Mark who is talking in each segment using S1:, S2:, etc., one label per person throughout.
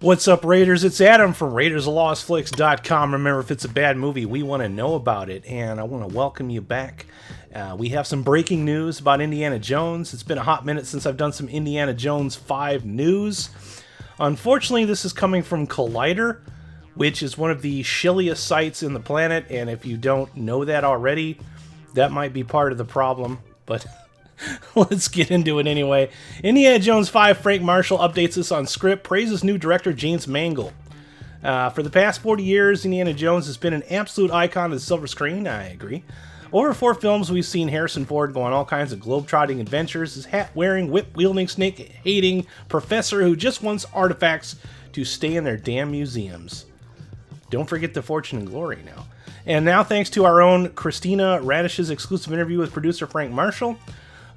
S1: What's up, Raiders? It's Adam from raidersofthelostflicks.com. Remember, if it's a bad movie, we want to know about it, and I want to welcome you back. We have some breaking news about Indiana Jones. It's been a hot minute since I've done some Indiana Jones 5 news. Unfortunately, this is coming from Collider, which is one of the shilliest sites in the planet, and if you don't know that already, that might be part of the problem, but let's get into it anyway. Indiana Jones 5, Frank Marshell updates us on script, praises new director James Mangold. For the past 40 years, Indiana Jones has been an absolute icon of the silver screen, I agree. Over 4 films, we've seen Harrison Ford go on all kinds of globe-trotting adventures, his hat-wearing, whip-wielding, snake-hating professor who just wants artifacts to stay in their damn museums. Don't forget the fortune and glory now. And now, thanks to our own Christina Radish's exclusive interview with producer Frank Marshell,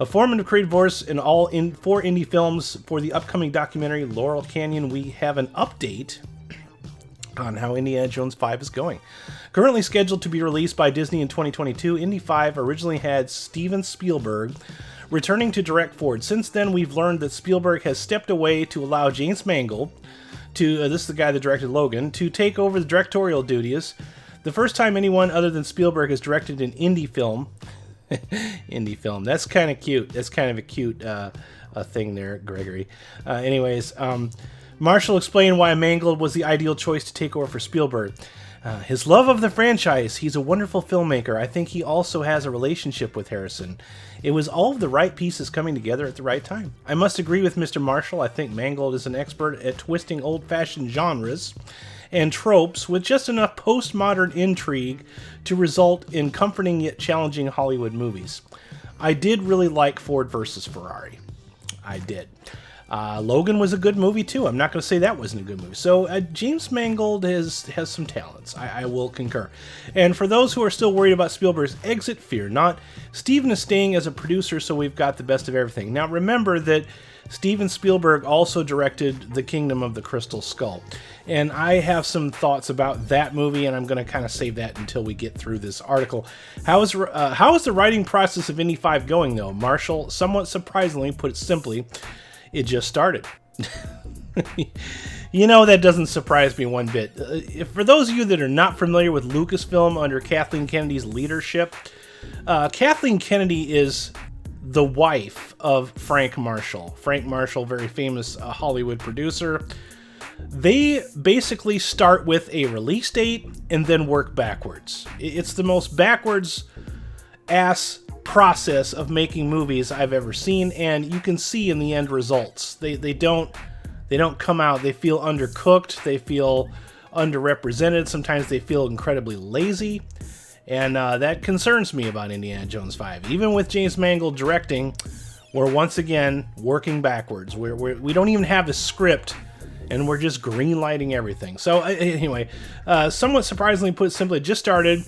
S1: a formative creative force in all 4 indie films for the upcoming documentary Laurel Canyon, we have an update on how Indiana Jones 5 is going. Currently scheduled to be released by Disney in 2022, Indy 5 originally had Steven Spielberg returning to direct Ford. Since then, we've learned that Spielberg has stepped away to allow James Mangold, this is the guy that directed Logan, to take over the directorial duties. The first time anyone other than Spielberg has directed an indie film. Indie film. That's kind of cute. That's kind of a cute thing there, Gregory. Marshall explained why Mangold was the ideal choice to take over for Spielberg. His love of the franchise. He's a wonderful filmmaker. I think he also has a relationship with Harrison. It was all of the right pieces coming together at the right time. I must agree with Mr. Marshall. I think Mangold is an expert at twisting old-fashioned genres and tropes with just enough postmodern intrigue to result in comforting yet challenging Hollywood movies. I did really like Ford versus Ferrari. I did. Logan was a good movie too. I'm not going to say that wasn't a good movie. So James Mangold has some talents. I will concur. And for those who are still worried about Spielberg's exit, fear not. Steven is staying as a producer, so we've got the best of everything. Now remember that Steven Spielberg also directed The Kingdom of the Crystal Skull. And I have some thoughts about that movie, and I'm going to kind of save that until we get through this article. How is the writing process of Indy 5 going, though? Marshall, somewhat surprisingly, put it simply, it just started. You know, that doesn't surprise me one bit. For those of you that are not familiar with Lucasfilm under Kathleen Kennedy's leadership, Kathleen Kennedy is the wife of Frank Marshall. Frank Marshall, very famous Hollywood producer. They basically start with a release date and then work backwards. It's the most backwards ass process of making movies I've ever seen, and you can see in the end results. They don't come out. They feel undercooked. They feel underrepresented. Sometimes they feel incredibly lazy. And that concerns me about Indiana Jones 5. Even with James Mangold directing, we're once again working backwards. We don't even have a script, and we're just green-lighting everything. So anyway, somewhat surprisingly put simply, it just started.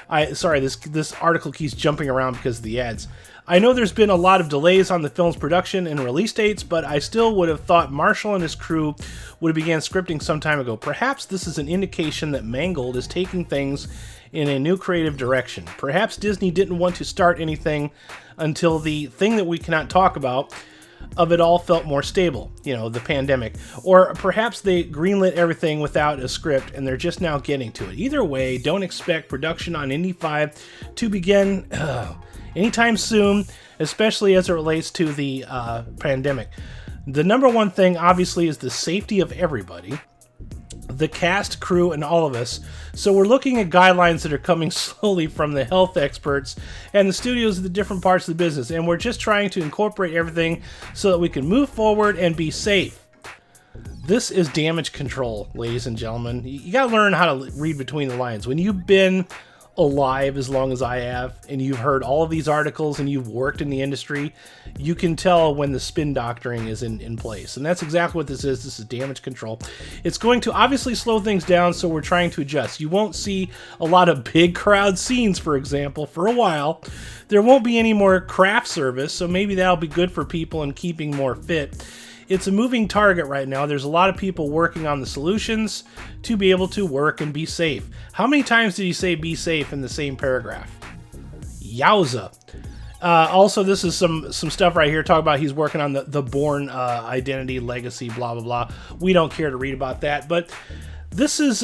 S1: This article keeps jumping around because of the ads. I know there's been a lot of delays on the film's production and release dates, but I still would have thought Marshall and his crew would have began scripting some time ago. Perhaps this is an indication that Mangold is taking things in a new creative direction. Perhaps Disney didn't want to start anything until the thing that we cannot talk about of it all felt more stable, the pandemic. Or perhaps they greenlit everything without a script and they're just now getting to it. Either way, don't expect production on Indy 5 to begin anytime soon, especially as it relates to the pandemic. The number one thing, obviously, is the safety of everybody, the cast, crew, and all of us. So we're looking at guidelines that are coming slowly from the health experts and the studios of the different parts of the business. And we're just trying to incorporate everything so that we can move forward and be safe. This is damage control, ladies and gentlemen. You got to learn how to read between the lines. When you've been alive as long as I have, and you've heard all of these articles and you've worked in the industry, you can tell when the spin doctoring is in place. And that's exactly what this is. This is damage control. It's going to obviously slow things down, so we're trying to adjust. You won't see a lot of big crowd scenes, for example, for a while. There won't be any more craft service, so maybe that'll be good for people and keeping more fit. It's a moving target right now. There's a lot of people working on the solutions to be able to work and be safe. How many times did you say be safe in the same paragraph? Yowza. Also, this is some stuff right here. Talk about he's working on the Bourne identity, legacy, blah blah blah. We don't care to read about that, but this is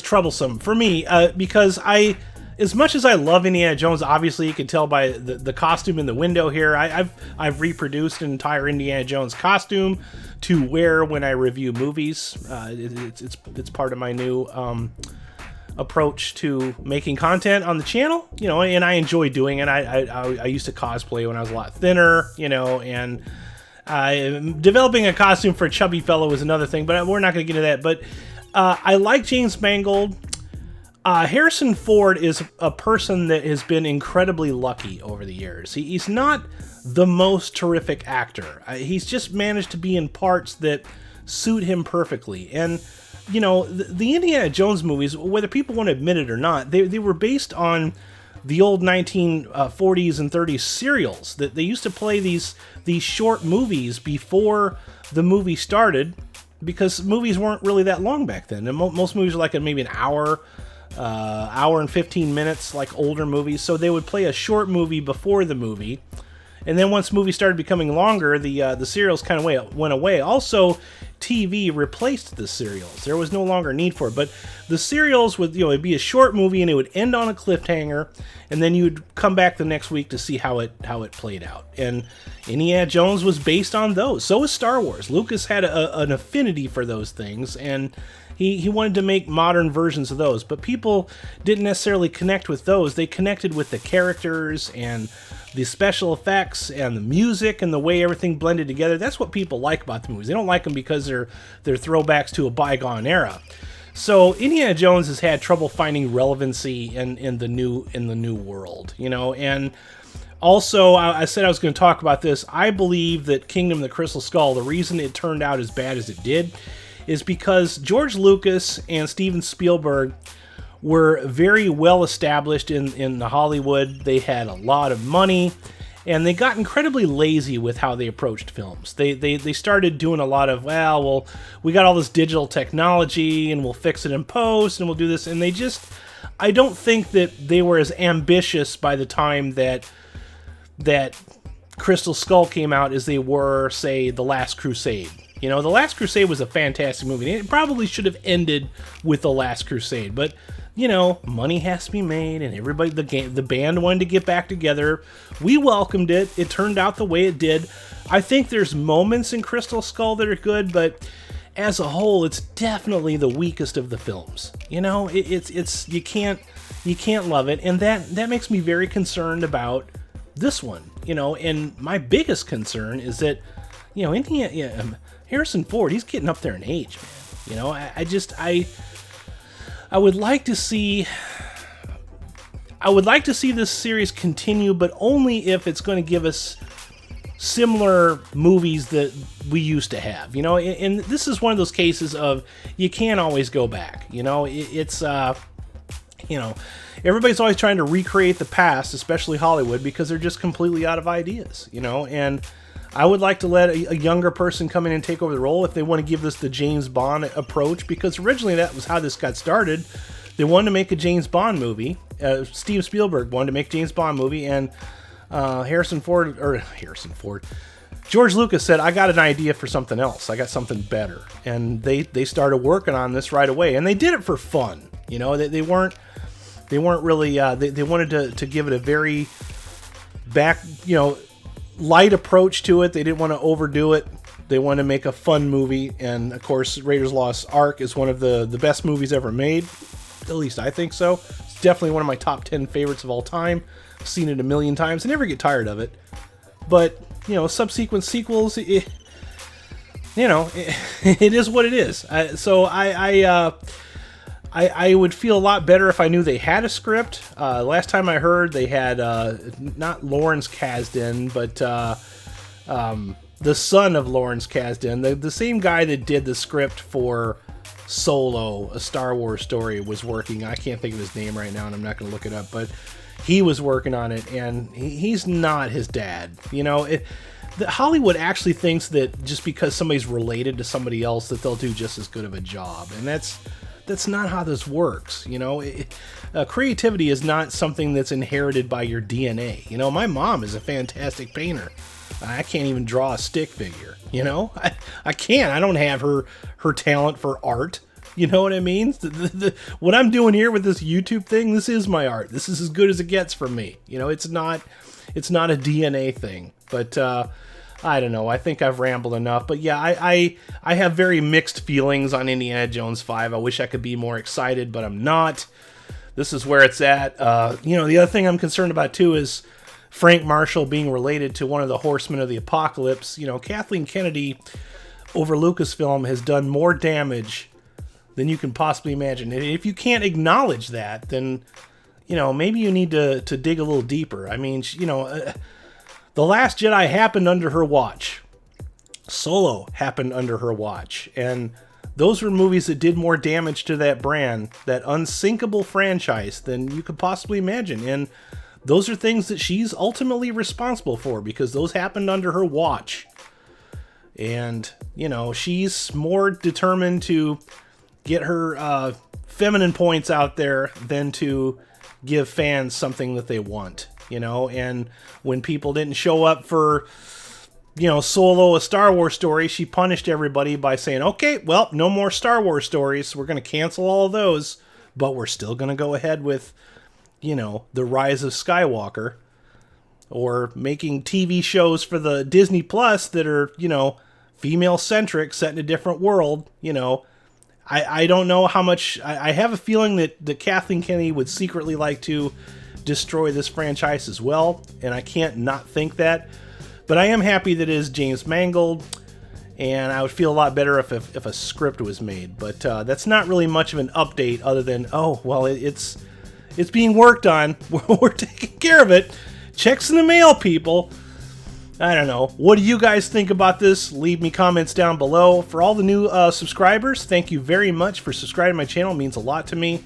S1: troublesome for me because as much as I love Indiana Jones, obviously you can tell by the costume in the window here. I've reproduced an entire Indiana Jones costume to wear when I review movies. It's part of my new approach to making content on the channel, and I enjoy doing it. I used to cosplay when I was a lot thinner, and developing a costume for a chubby fellow was another thing, but we're not going to get into that. But I like James Mangold. Harrison Ford is a person that has been incredibly lucky over the years. He's not the most terrific actor. He's just managed to be in parts that suit him perfectly. And the Indiana Jones movies, whether people want to admit it or not, they were based on the old 1940s and 30s serials. That they used to play these short movies before the movie started, because movies weren't really that long back then. And most movies were like maybe an hour and 15 minutes, like older movies. So they would play a short movie before the movie. And then once movies started becoming longer, the serials kind of went away. Also, TV replaced the serials. There was no longer need for it. But the serials would, it'd be a short movie and it would end on a cliffhanger, and then you'd come back the next week to see how it played out. And Indiana Jones was based on those. So was Star Wars. Lucas had an affinity for those things, and he wanted to make modern versions of those. But people didn't necessarily connect with those. They connected with the characters and the special effects and the music and the way everything blended together. That's what people like about the movies. They don't like them because they're throwbacks to a bygone era. So Indiana Jones has had trouble finding relevancy in the new world, and also I said I was going to talk about this. I believe that Kingdom of the Crystal Skull, the reason it turned out as bad as it did is because George Lucas and Steven Spielberg were very well established in the Hollywood. They had a lot of money, and they got incredibly lazy with how they approached films. They started doing a lot of, we got all this digital technology, and we'll fix it in post, and we'll do this. And I don't think that they were as ambitious by the time that Crystal Skull came out as they were, say, The Last Crusade. The Last Crusade was a fantastic movie. It probably should have ended with The Last Crusade, but money has to be made, and everybody, the band wanted to get back together. We welcomed it. It turned out the way it did. I think there's moments in Crystal Skull that are good, but as a whole, it's definitely the weakest of the films. It's you can't love it, and that makes me very concerned about this one. And my biggest concern is that Harrison Ford, he's getting up there in age, man. I would like to see this series continue, but only if it's going to give us similar movies that we used to have. And this is one of those cases of you can't always go back. It's everybody's always trying to recreate the past, especially Hollywood, because they're just completely out of ideas. And I would like to let a younger person come in and take over the role if they want to give this the James Bond approach, because originally that was how this got started. They wanted to make a James Bond movie. Steven Spielberg wanted to make a James Bond movie, and George Lucas said, I got an idea for something else. I got something better. And they started working on this right away, and they did it for fun. They weren't really, they wanted to give it a very light approach to it. They didn't want to overdo it. They wanted to make a fun movie, and of course Raiders Lost Ark is one of the best movies ever made. At least I think so. It's definitely one of my top 10 favorites of all time. I've seen it a million times. I never get tired of it. But subsequent sequels, it is what it is. I would feel a lot better if I knew they had a script. Last time I heard, they had not Lawrence Kasdan, but the son of Lawrence Kasdan, the same guy that did the script for Solo, a Star Wars story, was working. I can't think of his name right now, and I'm not going to look it up, but he was working on it, and he's not his dad. Hollywood actually thinks that just because somebody's related to somebody else, that they'll do just as good of a job, and that's that's not how this works. You know, creativity is not something that's inherited by your DNA. You know, my mom is a fantastic painter. I can't even draw a stick figure. You know, I can't. I don't have her talent for art. You know what I mean? What I'm doing here with this YouTube thing, this is my art. This is as good as it gets from me. You know, it's not a DNA thing. But I don't know. I think I've rambled enough. But yeah, I have very mixed feelings on Indiana Jones 5. I wish I could be more excited, but I'm not. This is where it's at. You know, the other thing I'm concerned about too is Frank Marshall being related to one of the Horsemen of the Apocalypse. You know, Kathleen Kennedy over Lucasfilm has done more damage than you can possibly imagine. And if you can't acknowledge that, then, you know, maybe you need to dig a little deeper. I mean, you know, The Last Jedi happened under her watch. Solo happened under her watch. And those were movies that did more damage to that brand, that unsinkable franchise, than you could possibly imagine. And those are things that she's ultimately responsible for, because those happened under her watch. And, you know, she's more determined to get her feminine points out there than to give fans something that they want, you know. And when people didn't show up for, you know, Solo, a Star Wars story, she punished everybody by saying, okay, well, no more Star Wars stories. We're going to cancel all of those, but we're still going to go ahead with, you know, The Rise of Skywalker, or making TV shows for the Disney Plus that are, you know, female-centric, set in a different world, you know. I don't know how much... I have a feeling that Kathleen Kennedy would secretly like to destroy this franchise as well, and I can't not think that. But I am happy that it is James Mangold, and I would feel a lot better if a script was made. But that's not really much of an update other than, oh, well, it's being worked on. We're taking care of it. Checks in the mail, people. I don't know. What do you guys think about this? Leave me comments down below. For all the new subscribers, thank you very much for subscribing to my channel. It means a lot to me.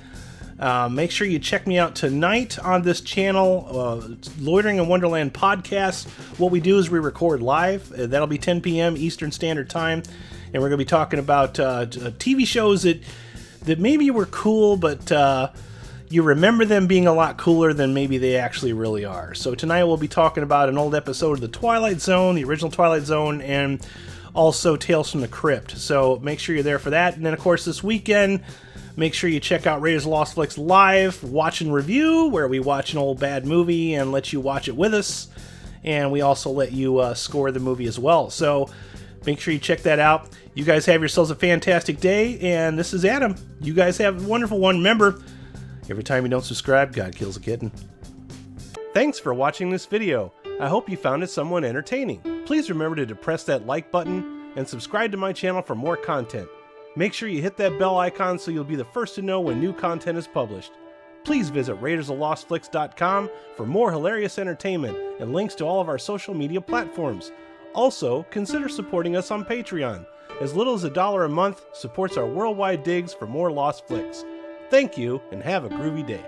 S1: Make sure you check me out tonight on this channel, Loitering in Wonderland podcast. What we do is we record live. That'll be 10 p.m. Eastern Standard Time. And we're going to be talking about TV shows that maybe were cool, but you remember them being a lot cooler than maybe they actually really are. So tonight we'll be talking about an old episode of The Twilight Zone, the original Twilight Zone, and also Tales from the Crypt. So make sure you're there for that. And then, of course, this weekend, make sure you check out Raiders of the Lost Flicks Live Watch and Review, where we watch an old bad movie and let you watch it with us. And we also let you score the movie as well. So make sure you check that out. You guys have yourselves a fantastic day. And this is Adam. You guys have a wonderful one. Remember, every time you don't subscribe, God kills a kitten. Thanks for watching this video. I hope you found it somewhat entertaining. Please remember to depress that like button and subscribe to my channel for more content. Make sure you hit that bell icon so you'll be the first to know when new content is published. Please visit raidersofthelostflicks.com for more hilarious entertainment and links to all of our social media platforms. Also, consider supporting us on Patreon. As little as $1 a month supports our worldwide digs for more Lost Flicks. Thank you, and have a groovy day.